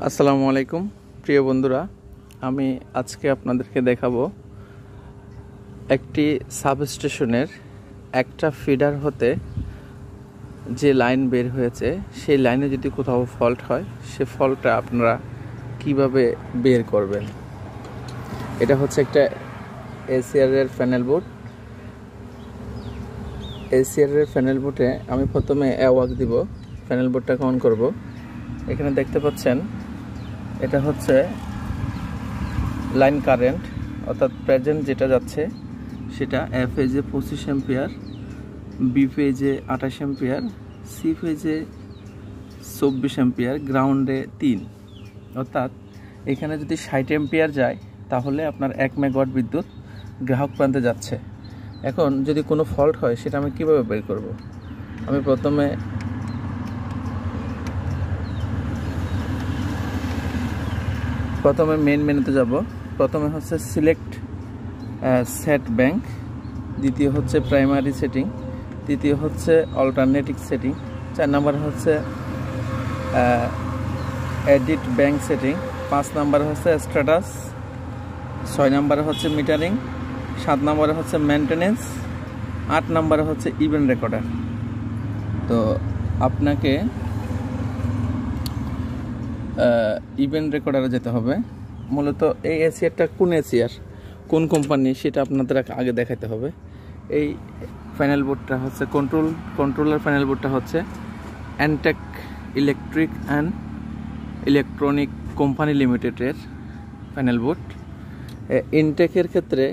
আসসালামু আলাইকুম প্রিয় বন্ধুরা, আমি আজকে আপনাদেরকে দেখাবো একটি সাবস্টেশনের একটা ফিডার হতে যে লাইন বের হয়েছে সেই লাইনে যদি কোথাও ফল্ট হয় সে ফল্টটা আপনারা কিভাবে বের করবেন। এটা হচ্ছে একটা এসিআর এর প্যানেল বোর্ড। এসিআর এর প্যানেল বোর্ডে আমি প্রথমে অ্যাওয়াক দিব, প্যানেল বোর্ডটাকে অন করব। এখানে দেখতে পাচ্ছেন এটা হচ্ছে লাইন কারেন্ট, অর্থাৎ প্রেজেন্ট যেটা যাচ্ছে সেটা এ ফেজে 25 অ্যাম্পিয়ার, বি ফেজে 28 অ্যাম্পিয়ার, সি ফেজে 24 অ্যাম্পিয়ার, গ্রাউন্ডে 3। অর্থাৎ এখানে যদি 60 অ্যাম্পিয়ার যায় তাহলে আপনার 1 মেগাওয়াট বিদ্যুৎ গ্রাহক প্রান্তে যাচ্ছে। এখন যদি কোনো ফল্ট হয় সেটা আমি কিভাবে বের করব? আমি প্রথমে মেন মেনুতে যাব। প্রথমে হচ্ছে সিলেক্ট সেট ব্যাংক, দ্বিতীয় হচ্ছে প্রাইমারি সেটিং, তৃতীয় হচ্ছে অল্টারনেটিভ সেটিং, 4 নাম্বার হচ্ছে এডিট ব্যাংক সেটিং, 5 নাম্বার হচ্ছে স্ট্যাটাস, 6 নাম্বারে হচ্ছে মিটারিং, 7 নাম্বারে হচ্ছে মেনটেনেন্স, 8 নাম্বারে হচ্ছে ইভেন্ট রেকর্ডার। তো আপনাকে ইভেন্ট রেকর্ডারে যেতে হবে। মূলত এই এসিআরটা কোন এসিআর, কোন কোম্পানি সেটা আপনাদের আগে দেখাতে হবে। এই প্যানেল বোর্ডটা হচ্ছে কন্ট্রোলার প্যানেল বোর্ডটা হচ্ছে Entech electric and electronic company লিমিটেডের প্যানেল বোর্ড। ইনটেকের ক্ষেত্রে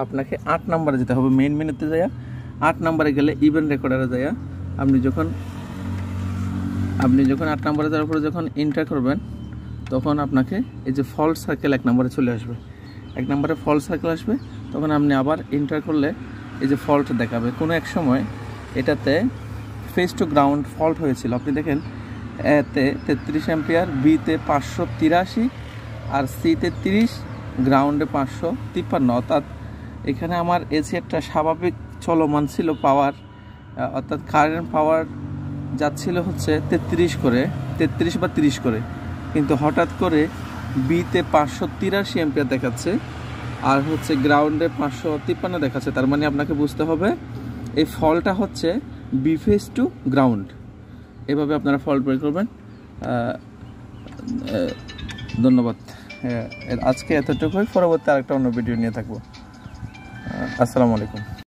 আপনাকে 8 নাম্বারে যেতে হবে। মেইন মেনুতে যাইয়া 8 নাম্বারে গেলে ইভেন্ট রেকর্ডারে যাইয়া আপনি যখন 8 নাম্বারে যাওয়ার পরে যখন এন্টার করবেন তখন আপনাকে এই যে ফল্ট সার্কেল 1 নাম্বারে চলে আসবে। 1 নাম্বারে ফল্ট সার্কেল আসবে, তখন আপনি আবার এন্টার করলে এই যে ফল্ট দেখাবে। কোনো এক সময় এটাতে ফেস টু গ্রাউন্ড ফল্ট হয়েছিল। আপনি দেখেন এতে 33 অ্যাম্পিয়ার, বিতে 583 আর সিতে 30, গ্রাউন্ডে 553। অর্থাৎ এখানে আমার এসিআরটা স্বাভাবিক চলমান ছিল পাওয়ার, অর্থাৎ কারেন্ট পাওয়ার যাচ্ছিল হচ্ছে 33 বা 30 করে, কিন্তু হঠাৎ করে বিতে 583 অ্যাম্পিয়ার দেখাচ্ছে আর হচ্ছে গ্রাউন্ডে 553 দেখাচ্ছে। তার মানে আপনাকে বুঝতে হবে এই ফল্টটা হচ্ছে বি ফেজ টু গ্রাউন্ড। এভাবে আপনারা ফল্ট বের করবেন। ধন্যবাদ। আজকে এতটুকুই, পরবর্তী আরেকটা অন্য ভিডিও নিয়ে থাকবো। আসসালামু আলাইকুম।